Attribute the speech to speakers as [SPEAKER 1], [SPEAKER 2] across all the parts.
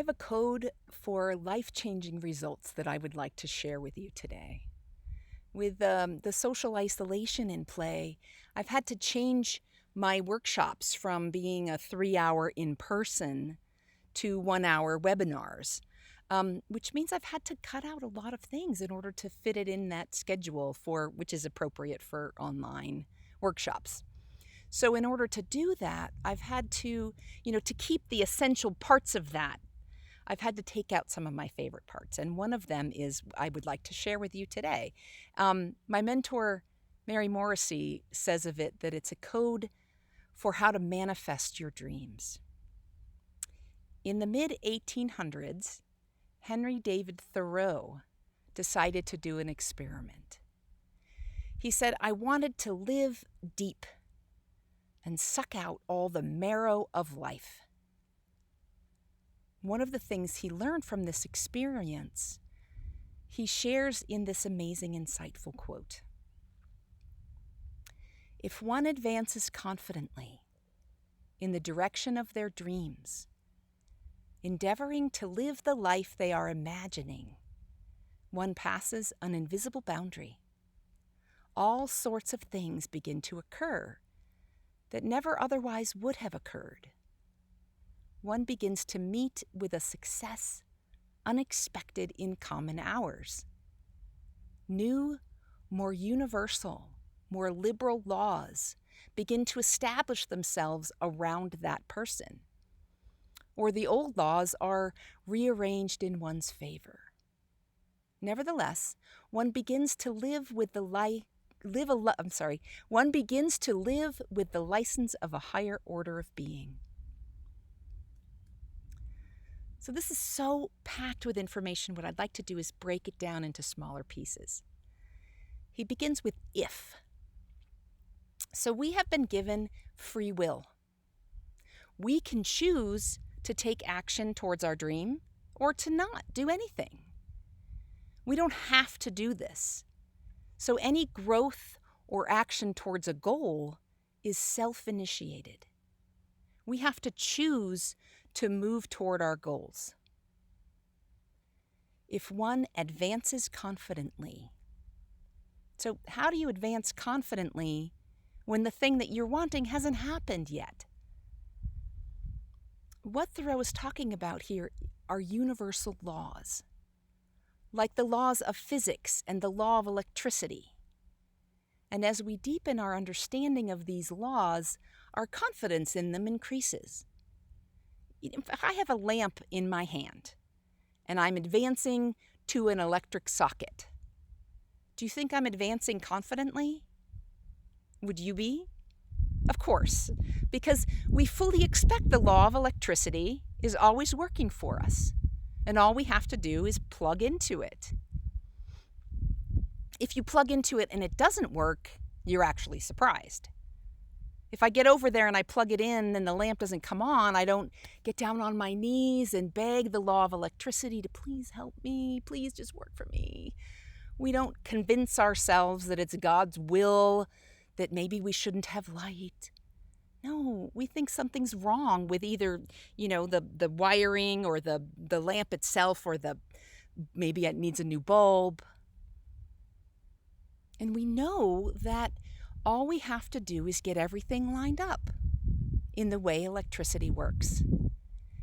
[SPEAKER 1] have a code for life-changing results that I would like to share with you today. With the social isolation in play, I've had to change my workshops from being a 3-hour in-person to 1-hour webinars, which means I've had to cut out a lot of things in order to fit it in that schedule for which is appropriate for online workshops. So in order to do that, I've had to keep the essential parts of that, I've had to take out some of my favorite parts. And one of them is I would like to share with you today. My mentor, Mary Morrissey, says of it that it's a code for how to manifest your dreams. In the mid-1800s, Henry David Thoreau decided to do an experiment. He said, "I wanted to live deep and suck out all the marrow of life." One of the things he learned from this experience, he shares in this amazing, insightful quote. "If one advances confidently in the direction of their dreams, endeavoring to live the life they are imagining, one passes an invisible boundary. All sorts of things begin to occur that never otherwise would have occurred. One begins to meet with a success unexpected in common hours. New, more universal, more liberal laws begin to establish themselves around that person, or the old laws are rearranged in one's favor. Nevertheless, one begins to live with the one begins to live with the license of a higher order of being." So this is so packed with information. What I'd like to do is break it down into smaller pieces. He begins with if. So we have been given free will. We can choose to take action towards our dream or to not do anything. We don't have to do this. So any growth or action towards a goal is self-initiated. We have to choose to move toward our goals. If one advances confidently. So how do you advance confidently when the thing that you're wanting hasn't happened yet? What Thoreau is talking about here are universal laws, like the laws of physics and the law of electricity. And as we deepen our understanding of these laws, our confidence in them increases. If I have a lamp in my hand and I'm advancing to an electric socket, do you think I'm advancing confidently? Would you be? Of course, because we fully expect the law of electricity is always working for us, and all we have to do is plug into it. If you plug into it and it doesn't work, you're actually surprised. If I get over there and I plug it in and the lamp doesn't come on, I don't get down on my knees and beg the law of electricity to please help me, please just work for me. We don't convince ourselves that it's God's will, that maybe we shouldn't have light. No, we think something's wrong with either, the wiring or the lamp itself, or maybe it needs a new bulb. And we know that all we have to do is get everything lined up in the way electricity works.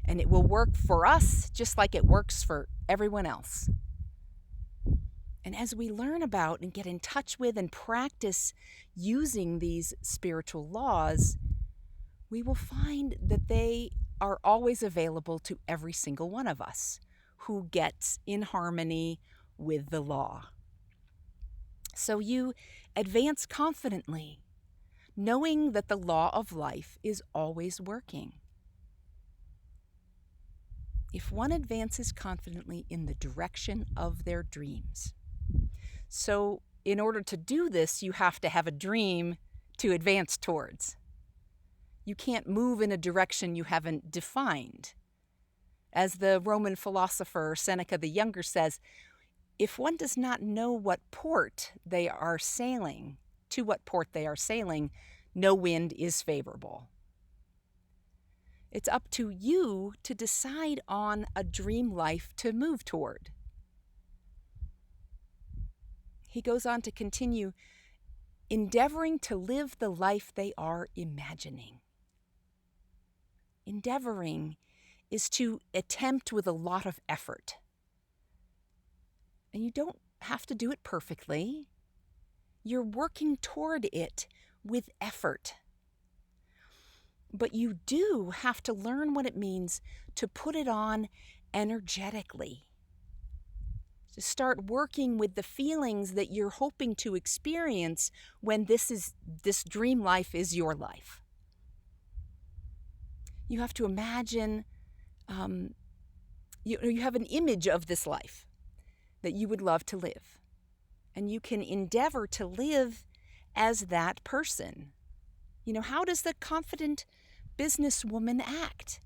[SPEAKER 1] And it will work for us just like it works for everyone else. And as we learn about and get in touch with and practice using these spiritual laws, we will find that they are always available to every single one of us who gets in harmony with the law. So you advance confidently, knowing that the law of life is always working. If one advances confidently in the direction of their dreams. So in order to do this, you have to have a dream to advance towards. You can't move in a direction you haven't defined. As the Roman philosopher Seneca the Younger says, if one does not know what port they are sailing, to what port they are sailing, no wind is favorable. It's up to you to decide on a dream life to move toward. He goes on to continue, endeavoring to live the life they are imagining. Endeavoring is to attempt with a lot of effort. And you don't have to do it perfectly. You're working toward it with effort. But you do have to learn what it means to put it on energetically. To start working with the feelings that you're hoping to experience when this dream life is your life. You have to imagine, you have an image of this life that you would love to live. And you can endeavor to live as that person. How does the confident businesswoman act?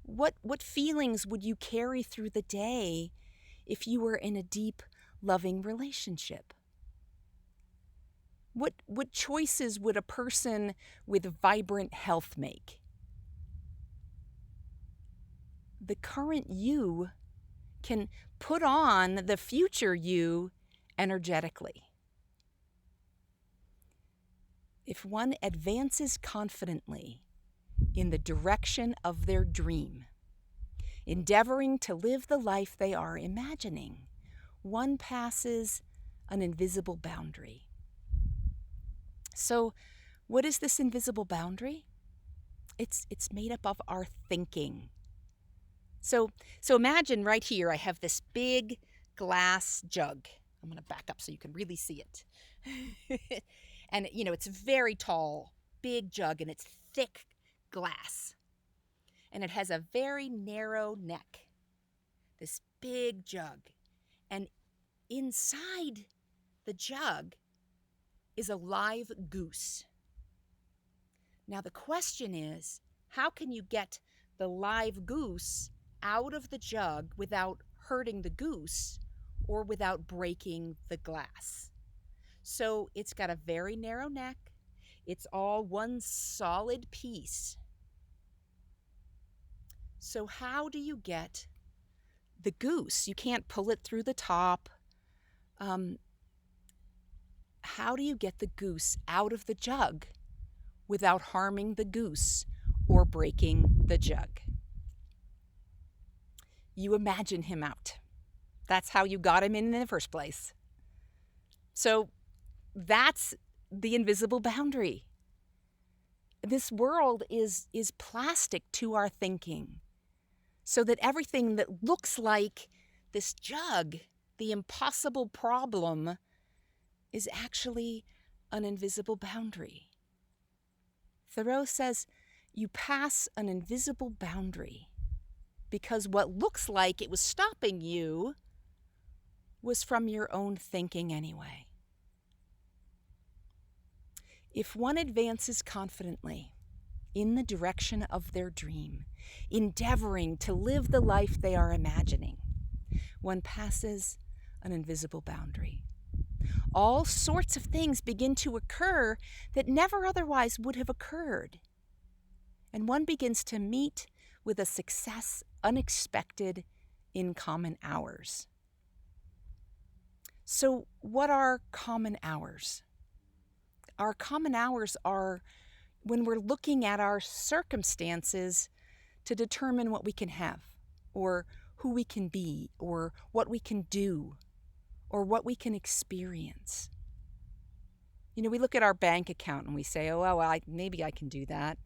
[SPEAKER 1] What feelings would you carry through the day if you were in a deep, loving relationship? What choices would a person with vibrant health make? The current you can put on the future you energetically. If one advances confidently in the direction of their dream, endeavoring to live the life they are imagining, one passes an invisible boundary. So, what is this invisible boundary? It's made up of our thinking. So imagine right here I have this big glass jug. I'm going to back up so you can really see it. And it's very tall, big jug, and it's thick glass. And it has a very narrow neck. This big jug. And inside the jug is a live goose. Now the question is, how can you get the live goose out of the jug without hurting the goose or without breaking the glass? So it's got a very narrow neck. It's all one solid piece. So how do you get the goose? You can't pull it through the top. How do you get the goose out of the jug without harming the goose or breaking the jug? You imagine him out. That's how you got him in the first place. So that's the invisible boundary. This world is plastic to our thinking, so that everything that looks like this jug, the impossible problem, is actually an invisible boundary. Thoreau says you pass an invisible boundary because what looks like it was stopping you was from your own thinking anyway. If one advances confidently in the direction of their dream, endeavoring to live the life they are imagining, one passes an invisible boundary. All sorts of things begin to occur that never otherwise would have occurred. And one begins to meet with a success unexpected in common hours. So, what are common hours? Our common hours are when we're looking at our circumstances to determine what we can have, or who we can be, or what we can do, or what we can experience. We look at our bank account and we say, oh, well, maybe I can do that.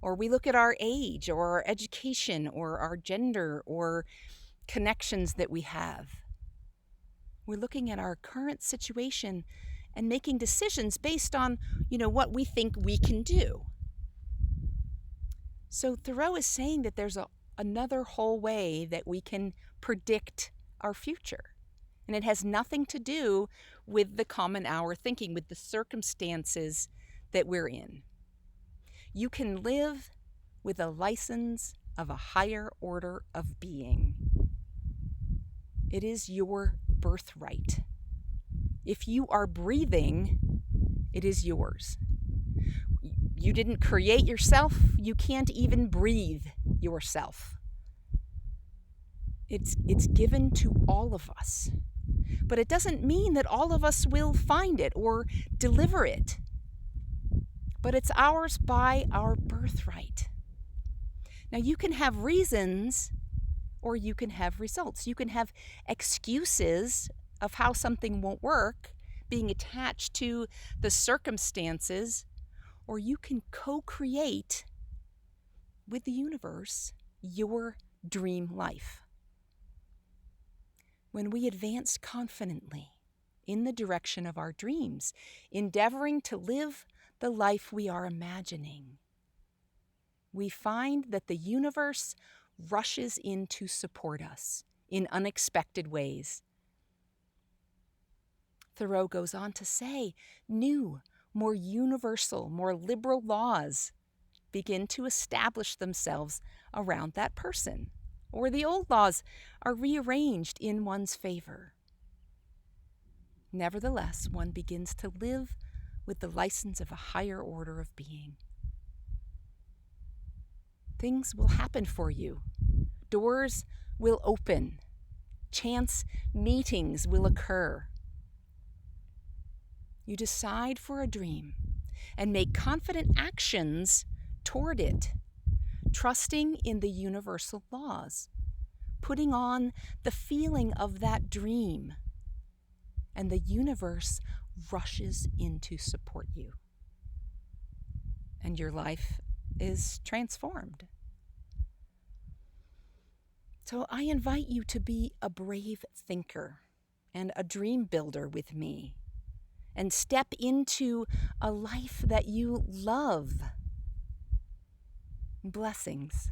[SPEAKER 1] Or we look at our age, or our education, or our gender, or connections that we have. We're looking at our current situation and making decisions based on, what we think we can do. So Thoreau is saying that there's another whole way that we can predict our future. And it has nothing to do with the common hour thinking, with the circumstances that we're in. You can live with a license of a higher order of being. It is your birthright. If you are breathing, it is yours. You didn't create yourself. You can't even breathe yourself. It's given to all of us. But it doesn't mean that all of us will find it or deliver it. But it's ours by our birthright. Now, you can have reasons or you can have results. You can have excuses of how something won't work being attached to the circumstances, or you can co-create with the universe your dream life. When we advance confidently in the direction of our dreams, endeavoring to live the life we are imagining, we find that the universe rushes in to support us in unexpected ways. Thoreau goes on to say, new, more universal, more liberal laws begin to establish themselves around that person, or the old laws are rearranged in one's favor. Nevertheless, one begins to live with the license of a higher order of being. Things will happen for you. Doors will open. Chance meetings will occur. You decide for a dream and make confident actions toward it, trusting in the universal laws, putting on the feeling of that dream, and the universe rushes in to support you. And your life is transformed. So I invite you to be a brave thinker and a dream builder with me, and step into a life that you love. Blessings.